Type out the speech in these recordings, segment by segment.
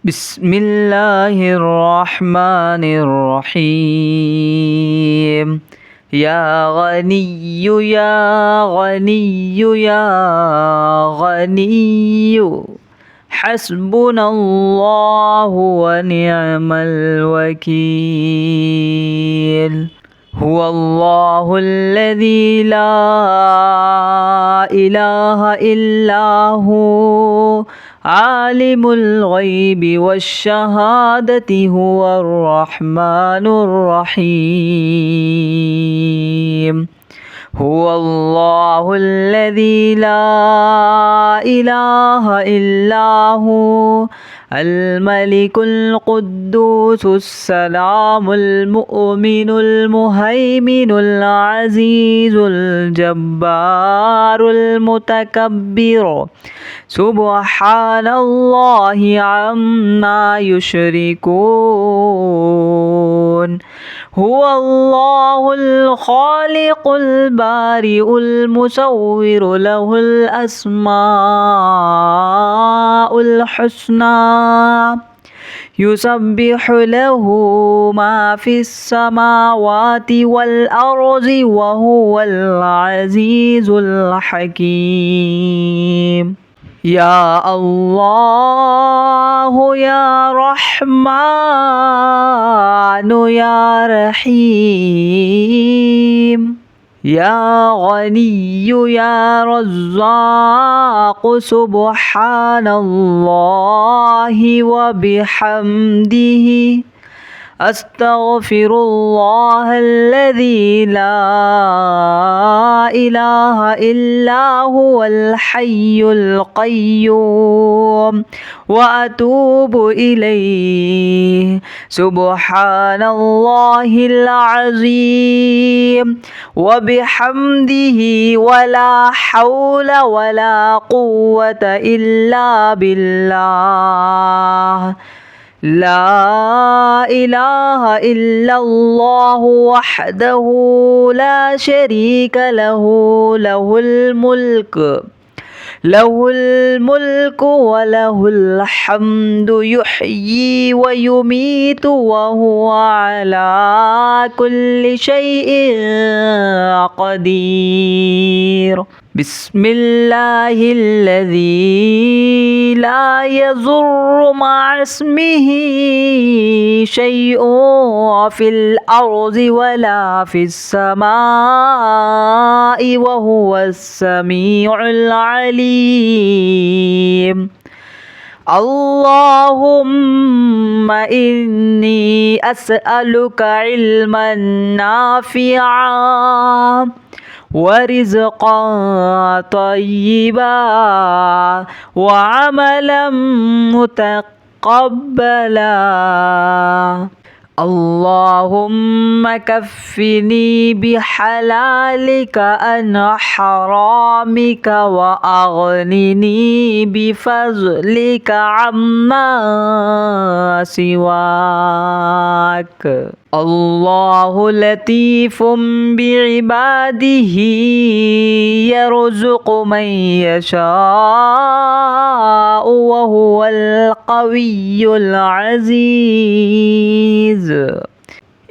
بسم الله الرحمن الرحيم. يا غني يا غني يا غني حسبنا الله ونعم الوكيل. هو الله الذي لا إله إلا هو عالم الغيب والشهادة هو الرحمن الرحيم. هو الله الذي لا إله إلا هو الملك القدوس السلام المؤمن المهيمن العزيز الجبار المتكبر سبحان الله عما يشركون. هو الله الخالق البارئ المصور له الأسماء الحسنى يسبح له ما في السماوات والأرض وهو العزيز الحكيم. يا الله يا رحمن يا رحيم. يا غني يا رزاق سبحان الله وبحمده أستغفر الله الذي لا إله إلا هو الحي القيوم وأتوب إليه. سبحان الله العظيم وبحمده ولا حول ولا قوة إلا بالله. لا إله إلا الله وحده لا شريك له له الملك وله الحمد يحيي ويميت وهو على كل شيء قدير. بسم الله الذي لا يضر مع اسمه شيء في الأرض ولا في السماء وهو السميع العليم. اللهم إني أسألك علما نافعا ورزقا طيبا وعملا متقبلا. اللهم كفني بحلالك عن حرامك وأغنني بفضلك عما سواك. الله لطيف بعباده يرزق من يشاء وهو القوي العزيز.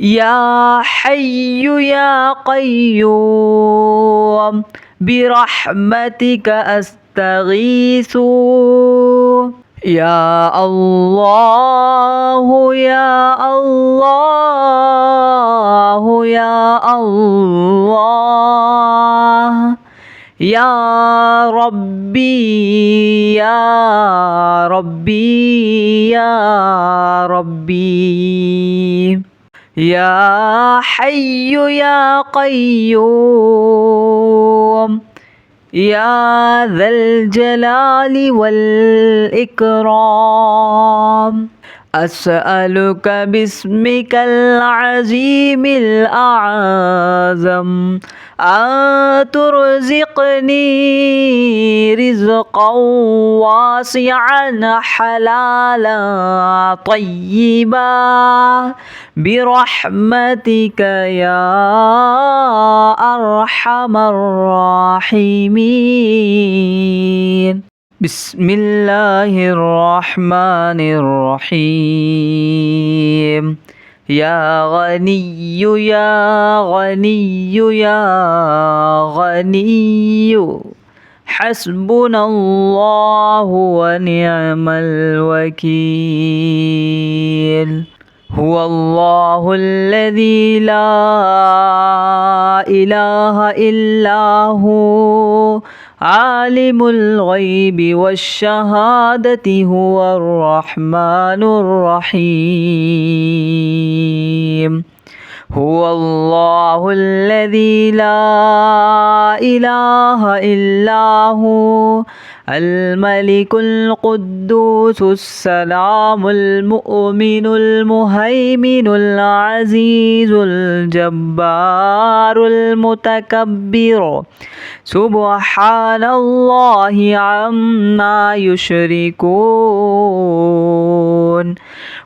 يا حي يا قيوم برحمتك أستغيث. يا الله يا الله يا الله يا ربي يا ربي يا ربي. يا حي يا قيوم يا ذا الجلال والإكرام أسألك باسمك العظيم الأعظم أن ترزقني رزقا واسعا حلالا طيبا برحمتك يا أرحم الراحمين. بسم الله الرحمن الرحيم يا غني يا غني يا غني حسبنا الله ونعم الوكيل هو الله الذي لا إله إلا هو عالم الغيب والشهادة هو الرحمن الرحيم هو الله الذي لا إله إلا هو الملك القدوس السلام المؤمن المهيمن العزيز الجبار المتكبر سبحان الله عما يشركون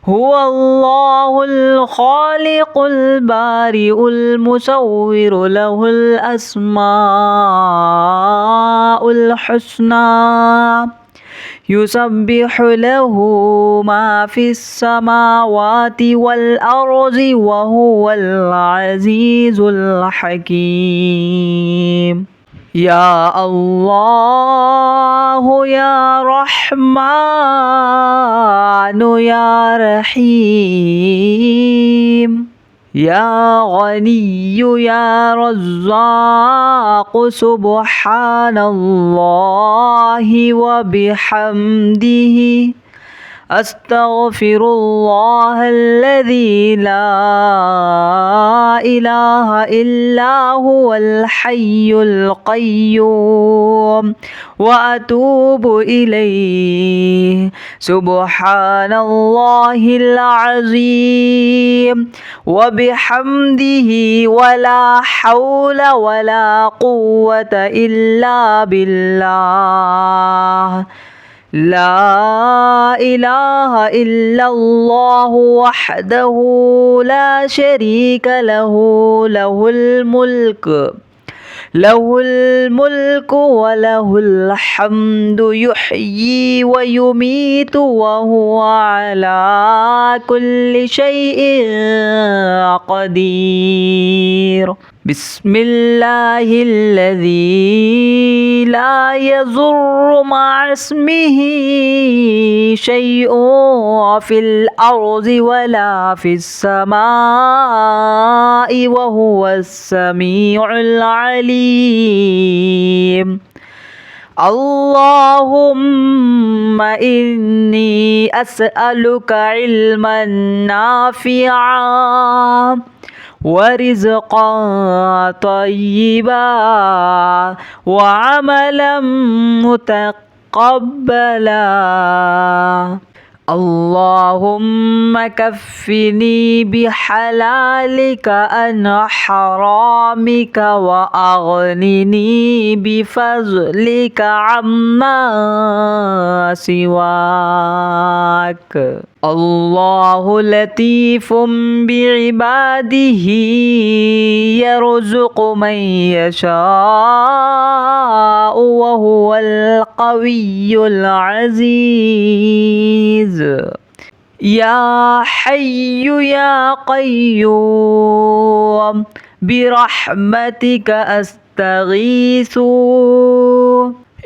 هو الله الخالق البارئ المصور له الأسماء الحسنى يسبح له ما في السماوات والأرض وهو العزيز الحكيم يا الله يا رحمن يا رحيم يا غني يا رزاق سبحان الله وبحمده أستغفر الله الذي لا إله إلا هو الحي القيوم وأتوب إليه سبحان الله العظيم وبحمده ولا حول ولا قوة إلا بالله لا إله إلا الله وحده لا شريك له له الملك وله الحمد يحيي ويميت وهو على كل شيء قدير بسم الله الذي لا يضر مع اسمه شيء في الأرض ولا في السماء وهو السميع العليم اللهم إني أسألك علما نافعا ورزقا طيبا وعملا متقبلا اللهم كفني بحلالك عن حرامك وأغنني بفضلك عما سواك الله لطيف بعباده يرزق من يشاء وهو القوي العزيز يا حي يا قيوم برحمتك أستغيث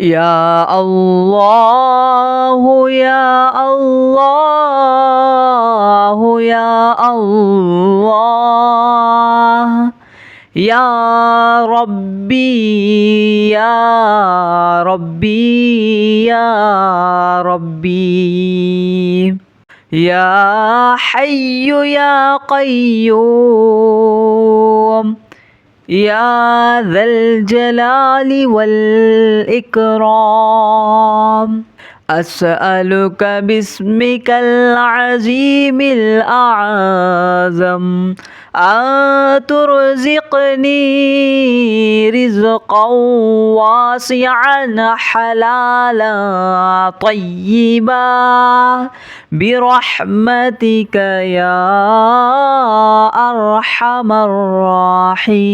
يا الله يا الله يا الله يا ربي يا ربي يا ربي يا حي يا قيوم يا ذا الجلال والإكرام أسألك باسمك العظيم الأعظم أن ترزقني رزقا واسعا حلالا طيبا برحمتك يا أرحم الراحمين.